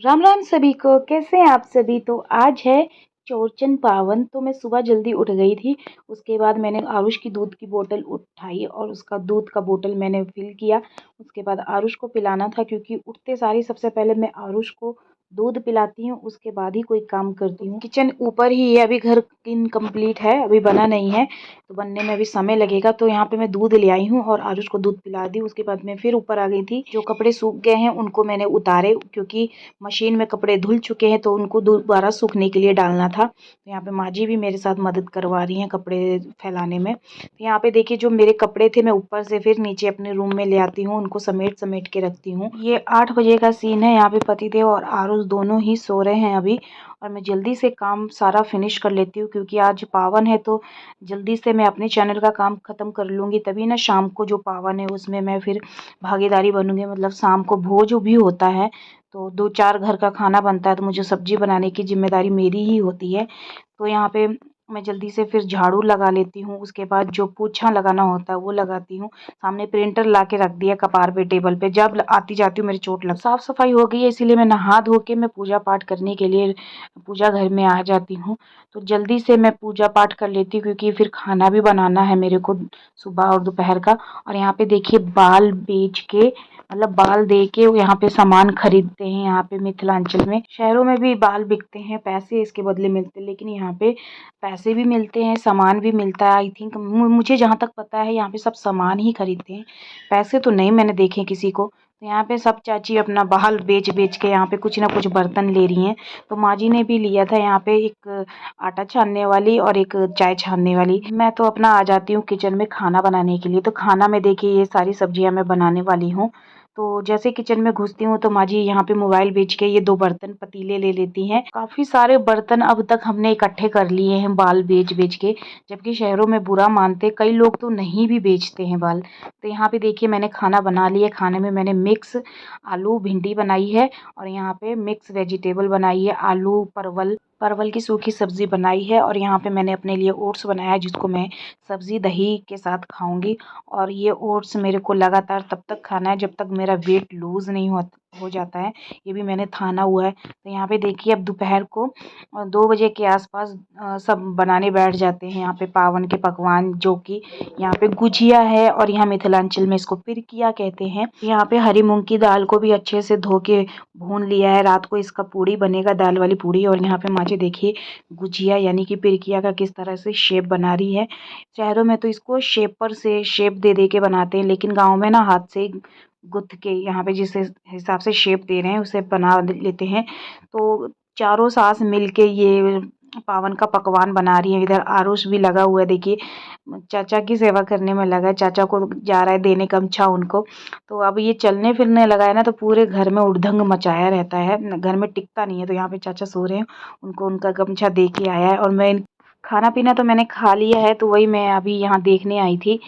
राम राम सभी को। कैसे हैं आप सभी। तो आज है चौरचन पावन। तो मैं सुबह जल्दी उठ गई थी। उसके बाद मैंने आरुष की दूध की बोतल उठाई और उसका दूध का बोतल मैंने फिल किया। उसके बाद आरुष को पिलाना था क्योंकि उठते सार ही सबसे पहले मैं आरुष को दूध पिलाती हूँ, उसके बाद ही कोई काम करती हूँ। किचन ऊपर ही है, अभी घर इनकम्प्लीट है, अभी बना नहीं है, तो बनने में अभी समय लगेगा। तो यहाँ पे मैं दूध ले आई हूँ और आरुष को दूध पिला दी। उसके बाद मैं फिर ऊपर आ गई थी। जो कपड़े सूख गए हैं उनको मैंने उतारे क्योंकि मशीन में कपड़े धुल चुके हैं, तो उनको दोबारा सूखने के लिए डालना था। तो यहाँ पे माँ जी भी मेरे साथ मदद करवा रही हैं कपड़े फैलाने में। तो यहाँ पे देखिए जो मेरे कपड़े थे मैं ऊपर से फिर नीचे अपने रूम में ले आती हूँ, उनको समेट समेट के रखती हूँ। ये 8 बजे का सीन है। यहाँ पे पतिदेव और आरुष दोनों ही सो रहे हैं अभी, और मैं जल्दी से काम सारा फिनिश कर लेती हूँ क्योंकि आज पावन है। तो जल्दी से मैं अपने चैनल का काम ख़त्म कर लूँगी, तभी ना शाम को जो पावन है उसमें मैं फिर भागीदारी बनूँगी। मतलब शाम को भोज भी होता है, तो 2-4 घर का खाना बनता है, तो मुझे सब्ज़ी बनाने की ज़िम्मेदारी मेरी ही होती है। तो यहाँ पे मैं जल्दी से फिर झाड़ू लगा लेती हूँ। उसके बाद जो पोछा लगाना होता है वो लगाती हूँ। सामने प्रिंटर ला के रख दिया कपार पे टेबल पे, जब आती जाती हूँ मेरी चोट लग। साफ़ सफाई हो गई है, इसीलिए मैं नहा धो के मैं पूजा पाठ करने के लिए पूजा घर में आ जाती हूँ। तो जल्दी से मैं पूजा पाठ कर लेती हूँ क्योंकि फिर खाना भी बनाना है मेरे को सुबह और दोपहर का। और यहाँ पे देखिए बाल बेच के, मतलब बाल दे के यहाँ पे सामान खरीदते हैं। यहाँ पे मिथिलांचल में, शहरों में भी बाल बिकते हैं, पैसे इसके बदले मिलते हैं, लेकिन यहाँ पे पैसे भी मिलते हैं, सामान भी मिलता है। आई थिंक मुझे जहाँ तक पता है यहाँ पे सब सामान ही खरीदते हैं, पैसे तो नहीं मैंने देखे किसी को। तो यहाँ पे सब चाची अपना बाल बेच बेच के यहाँ पे कुछ ना कुछ बर्तन ले रही हैं। तो माँ जी ने भी लिया था यहाँ पे एक आटा छानने वाली और एक चाय छानने वाली। मैं तो अपना आ जाती हूँ किचन में खाना बनाने के लिए। तो खाना में देखिए ये सारी सब्जियाँ मैं बनाने वाली हूँ। तो जैसे किचन में घुसती हूँ तो माँ जी यहाँ पे मोबाइल बेच के ये 2 बर्तन पतीले ले लेती हैं। काफ़ी सारे बर्तन अब तक हमने इकट्ठे कर लिए हैं बाल बेच बेच के, जबकि शहरों में बुरा मानते, कई लोग तो नहीं भी बेचते हैं बाल। तो यहाँ पे देखिए मैंने खाना बना लिया। खाने में मैंने मिक्स आलू भिंडी बनाई है और यहाँ पे मिक्स वेजिटेबल बनाई है, आलू परवल परवल की सूखी सब्ज़ी बनाई है। और यहाँ पे मैंने अपने लिए ओट्स बनाया है जिसको मैं सब्ज़ी दही के साथ खाऊंगी। और ये ओट्स मेरे को लगातार तब तक खाना है जब तक मेरा वेट लूज़ नहीं हो जाता है। ये भी मैंने ठाना हुआ है। तो यहाँ पे देखिए अब दोपहर को 2 बजे के आसपास सब बनाने बैठ जाते हैं यहाँ पे पावन के पकवान, जो कि यहाँ पे गुजिया है और यहाँ मिथिलांचल में इसको पिरकिया कहते हैं। यहाँ पे हरी मूंग की दाल को भी अच्छे से धो के भून लिया है, रात को इसका पूड़ी बनेगा, दाल वाली पूड़ी। और यहाँ पे माँ देखिए गुजिया यानी कि पिरकिया का किस तरह से शेप बना रही है। शहरों में तो इसको शेपर से शेप दे दे के बनाते हैं, लेकिन गांव में ना हाथ से गुथ के यहाँ पे जिस हिसाब से शेप दे रहे हैं उसे बना लेते हैं। तो चारों सास मिल के ये पावन का पकवान बना रही है। इधर आरुष भी लगा हुआ है, देखिए चाचा की सेवा करने में लगा है, चाचा को जा रहा है देने गमछा उनको। तो अब ये चलने फिरने लगा है ना, तो पूरे घर में उड़दंग मचाया रहता है, घर में टिकता नहीं है। तो यहाँ पे चाचा सो रहे हैं, उनको उनका गमछा दे के आया है। और मैं खाना पीना तो मैंने खा लिया है, तो वही मैं अभी यहाँ देखने आई थी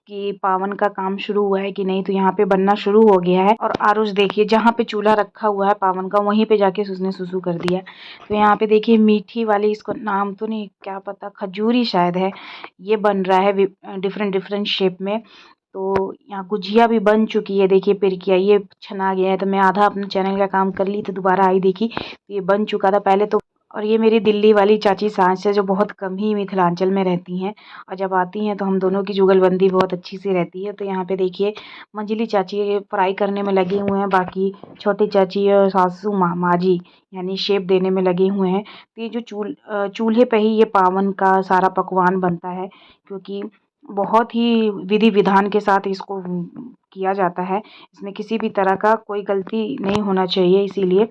कि पावन का काम शुरू हुआ है कि नहीं। तो यहाँ पे बनना शुरू हो गया है। और आरुष देखिए जहाँ पे चूल्हा रखा हुआ है पावन का, वहीं पे जाके उसने सुसु कर दिया। तो यहाँ पे देखिए मीठी वाली, इसको नाम तो नहीं क्या पता, खजूरी शायद है, ये बन रहा है डिफरेंट डिफरेंट शेप में। तो यहाँ गुजिया भी बन चुकी है, देखिए पिरकिया ये छना गया है। तो मैं आधा अपने चैनल का काम कर ली, तो दोबारा आई देखी तो ये बन चुका था पहले तो। और ये मेरी दिल्ली वाली चाची सास है जो बहुत कम ही मिथिलांचल में रहती हैं, और जब आती हैं तो हम दोनों की जुगलबंदी बहुत अच्छी से रहती है। तो यहाँ पे देखिए मंजली चाची फ्राई करने में लगे हुए हैं, बाकी छोटी चाची और सासू माँ जी यानी शेप देने में लगे हुए हैं। तो ये जो चूल्हे पे ही ये पावन का सारा पकवान बनता है, क्योंकि बहुत ही विधि विधान के साथ इसको किया जाता है। इसमें किसी भी तरह का कोई गलती नहीं होना चाहिए, इसीलिए।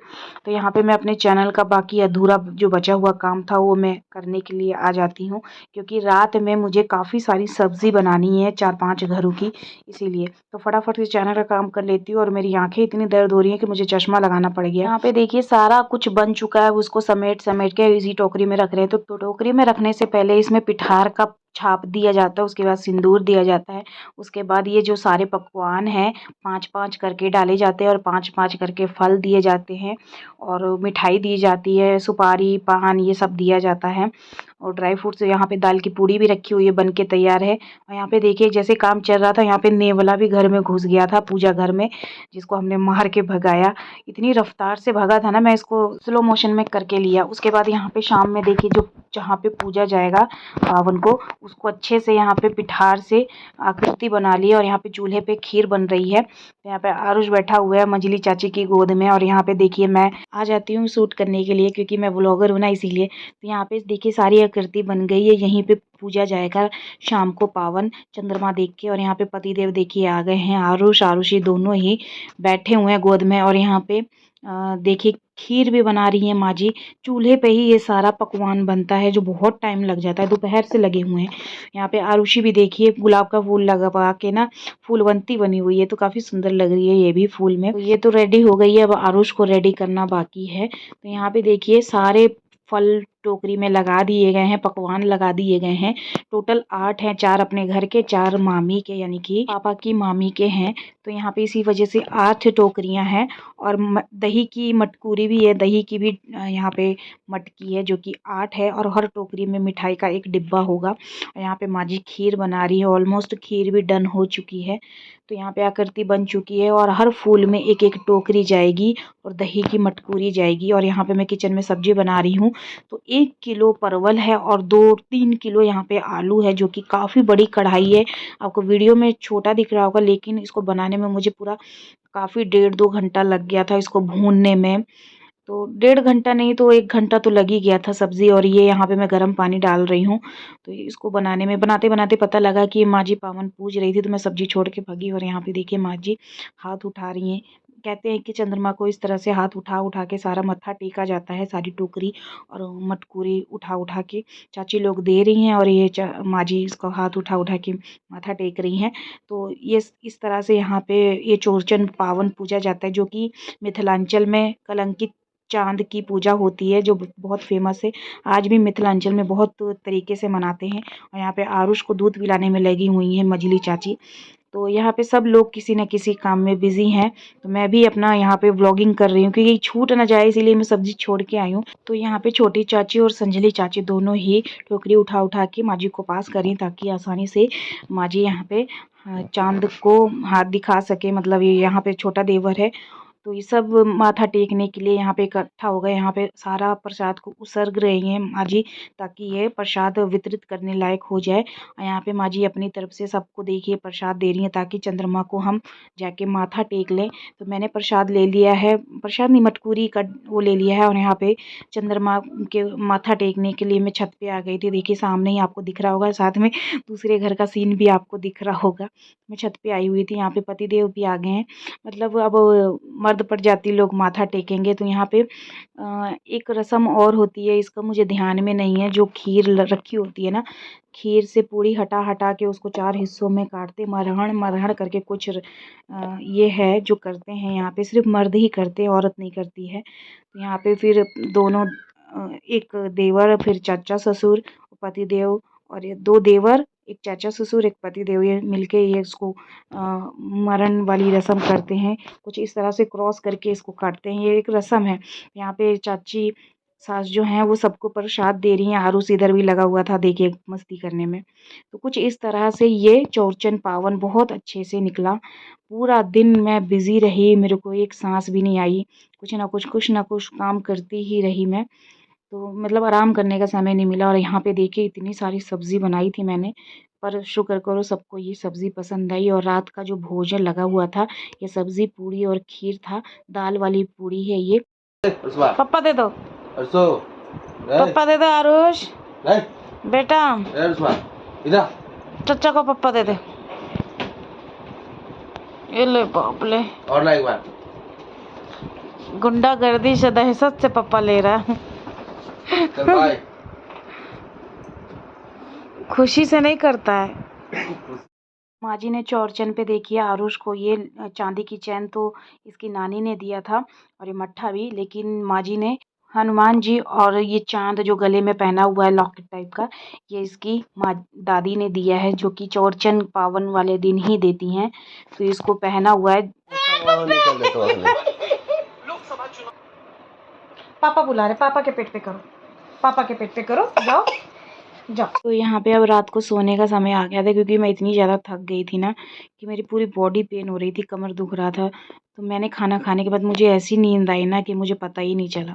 तो यहाँ पे मैं अपने चैनल का बाकी अधूरा जो बचा हुआ काम था वो मैं करने के लिए आ जाती हूँ, क्योंकि रात में मुझे काफ़ी सारी सब्ज़ी बनानी है 4-5 घरों की, इसीलिए। तो फटाफट से चैनल का काम कर लेती हूँ। और मेरी आंखें इतनी दर्द हो रही हैं कि मुझे चश्मा लगाना पड़ गया। यहाँ पे देखिए सारा कुछ बन चुका है, उसको समेट समेट के इसी टोकरी में रख रहे हैं। तो टोकरी में रखने से पहले इसमें पिठार का छाप दिया जाता है, उसके बाद सिंदूर दिया जाता है। उसके बाद ये जो सारे पकवान हैं 5-5 करके डाले जाते हैं और 5-5 करके फल दिए जाते हैं और मिठाई दी जाती है, सुपारी पान ये सब दिया जाता है। और ड्राई फ्रूट्स, यहाँ पे दाल की पूड़ी भी रखी हुई है, बन के तैयार है। और यहाँ पे देखिए जैसे काम चल रहा था, यहाँ पे नेवला भी घर में घुस गया था पूजा घर में, जिसको हमने मार के भगाया। इतनी रफ्तार से भगा था ना, मैं इसको स्लो मोशन में करके लिया। उसके बाद यहाँ पे शाम में देखिए जो जहाँ पे पूजा जाएगा पावन को, उसको अच्छे से यहाँ पे पिठार से आकृति बना ली। और यहाँ पे चूल्हे पे खीर बन रही है। यहाँ पे आरुष बैठा हुआ है मंजली चाची की गोद में। और यहाँ पे देखिए मैं आ जाती हूँ शूट करने के लिए, क्योंकि मैं व्लॉगर हूँ ना, इसीलिए। तो यहाँ पे देखिए सारी आकृति बन गई है। यहीं पे पूजा जाएगा शाम को पावन चंद्रमा देख के। और यहाँ पे पतिदेव देखिए आ गए हैं। आरुष आरुषी दोनों ही बैठे हुए हैं गोद में। और यहाँ पे देखिए खीर भी बना रही है माँ जी। चूल्हे पे ही ये सारा पकवान बनता है, जो बहुत टाइम लग जाता है, दोपहर से लगे हुए हैं। यहाँ पे आरुषि भी देखिए गुलाब का फूल लगा के ना फूलवंती बनी हुई है, तो काफ़ी सुंदर लग रही है ये भी फूल में। तो ये तो रेडी हो गई है, अब आरुष को रेडी करना बाकी है। तो यहाँ पे देखिए सारे फल टोकरी में लगा दिए गए हैं, पकवान लगा दिए गए हैं। टोटल 8 हैं, 4 अपने घर के, 4 मामी के यानी कि पापा की मामी के हैं। तो यहाँ पे इसी वजह से 8 टोकरियां हैं। और दही की मटकूरी भी है, दही की भी यहाँ पे मटकी है, जो कि 8 है। और हर टोकरी में मिठाई का एक डिब्बा होगा। और यहाँ पे माँ जी खीर बना रही है, ऑलमोस्ट खीर भी डन हो चुकी है। तो यहाँ पे आकृति बन चुकी है। और हर फूल में एक एक टोकरी जाएगी और दही की मटकूरी जाएगी। और यहाँ पे मैं किचन में सब्जी बना रही हूँ। तो 1 किलो परवल है और 2-3 किलो यहाँ पे आलू है, जो कि काफ़ी बड़ी कढ़ाई है। आपको वीडियो में छोटा दिख रहा होगा, लेकिन इसको बनाने में मुझे पूरा काफ़ी 1.5-2 घंटा लग गया था इसको भूनने में। तो 1.5 घंटा नहीं तो 1 घंटा तो लग ही गया था सब्ज़ी। और ये यहाँ पे मैं गर्म पानी डाल रही हूँ। तो इसको बनाने में बनाते बनाते पता लगा कि माँ जी पावन पूज रही थी, तो मैं सब्ज़ी छोड़ के भागी। और यहाँ पे देखिए माँ जी हाथ उठा रही हैं। कहते हैं कि चंद्रमा को इस तरह से हाथ उठा उठा के सारा मत्था टेका जाता है, सारी टोकरी और मटकूरी उठा उठा के चाची लोग दे रही हैं। और ये माँ जी इसको हाथ उठा उठा के माथा टेक रही हैं। तो ये इस तरह से यहाँ पे ये चौरचन पावन पूजा जाता है, जो कि मिथिलांचल में कलंकित चांद की पूजा होती है, जो बहुत फेमस है। आज भी मिथिलांचल में बहुत तरीके से मनाते हैं। और यहाँ पे आरुष को दूध पिलाने में लगी हुई हैं मजली चाची। तो यहाँ पे सब लोग किसी न किसी काम में बिजी हैं। तो मैं भी अपना यहाँ पे व्लॉगिंग कर रही हूँ, क्योंकि छूट ना जाए, इसीलिए मैं सब्जी छोड़ के आई हूँ। तो यहाँ पे छोटी चाची और संजली चाची दोनों ही टोकरी उठा उठा के माँ जी को पास करी, ताकि आसानी से माँ जी यहाँ पे चांद को हाथ दिखा सके। मतलब ये यहाँ पे छोटा देवर है, तो ये सब माथा टेकने के लिए यहाँ पे इकट्ठा हो गए। यहाँ पे सारा प्रसाद को उसर्ग रही हैं माँ जी, ताकि ये प्रसाद वितरित करने लायक हो जाए। और यहाँ पे माँ जी अपनी तरफ से सबको देखिए प्रसाद दे रही हैं, ताकि चंद्रमा को हम जाके माथा टेक लें। तो मैंने प्रसाद ले लिया है, प्रसाद नहीं मटकूरी का वो ले लिया है। और यहाँ पे चंद्रमा के माथा टेकने के लिए मैं छत पे आ गई थी। देखिए सामने ही आपको दिख रहा होगा, साथ में दूसरे घर का सीन भी आपको दिख रहा होगा। मैं छत पे आई हुई थी। यहाँ पे पतिदेव भी आ गए हैं। मतलब अब मर्द पर जाति लोग माथा टेकेंगे। तो यहाँ पे एक रस्म और होती है, इसका मुझे ध्यान में नहीं है। जो खीर रखी होती है ना, खीर से पूरी हटा हटा के उसको 4 हिस्सों में काटते, मरहण मरहण करके कुछ ये है जो करते हैं। यहाँ पे सिर्फ मर्द ही करते हैं, औरत नहीं करती है। तो यहाँ पे फिर दोनों एक देवर, फिर चाचा ससुर, पतिदेव, और ये 2 देवर, एक चाचा ससुर, एक पतिदेव, ये मिलके ये इसको मरण वाली रस्म करते हैं। कुछ इस तरह से क्रॉस करके इसको काटते हैं, ये एक रस्म है। यहाँ पे चाची सास जो हैं वो सबको प्रसाद दे रही हैं। आरूस इधर भी लगा हुआ था देखिए मस्ती करने में। तो कुछ इस तरह से ये चौरचन पावन बहुत अच्छे से निकला। पूरा दिन मैं बिज़ी रही, मेरे को एक सांस भी नहीं आई। कुछ ना कुछ काम करती ही रही मैं। तो मतलब आराम करने का समय नहीं मिला। और यहाँ पे देखिए इतनी सारी सब्ज़ी बनाई थी मैंने, पर शुक्र करो सबको ये सब्ज़ी पसंद आई। और रात का जो भोजन लगा हुआ था, ये सब्ज़ी पूड़ी और खीर था। दाल वाली पूड़ी है ये। पप्पा दे दो, पप्पा दे दो आरुष, बेटा चचा को पप्पा दे दे। ये ले बाप ले, और ला एक बार। गुंडागर्दी से दहशत से पप्पा ले रहा है। खुशी से नहीं करता है। माँ जी ने चौरचन पे देखिए आरुष को ये चांदी की चैन तो इसकी नानी ने दिया था, और ये मट्ठा भी। लेकिन माँ जी ने हनुमान जी और ये चांद जो गले में पहना हुआ है लॉकेट टाइप का, ये इसकी माँ दादी ने दिया है, जो कि चौरचन पावन वाले दिन ही देती हैं। तो इसको पहना हुआ है। पापा बुला रहे, पापा के पेट पे करो, पापा के पेट पे करो, जाओ जा। तो यहाँ पे अब रात को सोने का समय आ गया था, क्योंकि मैं इतनी ज़्यादा थक गई थी ना कि मेरी पूरी बॉडी पेन हो रही थी, कमर दुख रहा था। तो मैंने खाना खाने के बाद मुझे ऐसी नींद आई ना कि मुझे पता ही नहीं चला।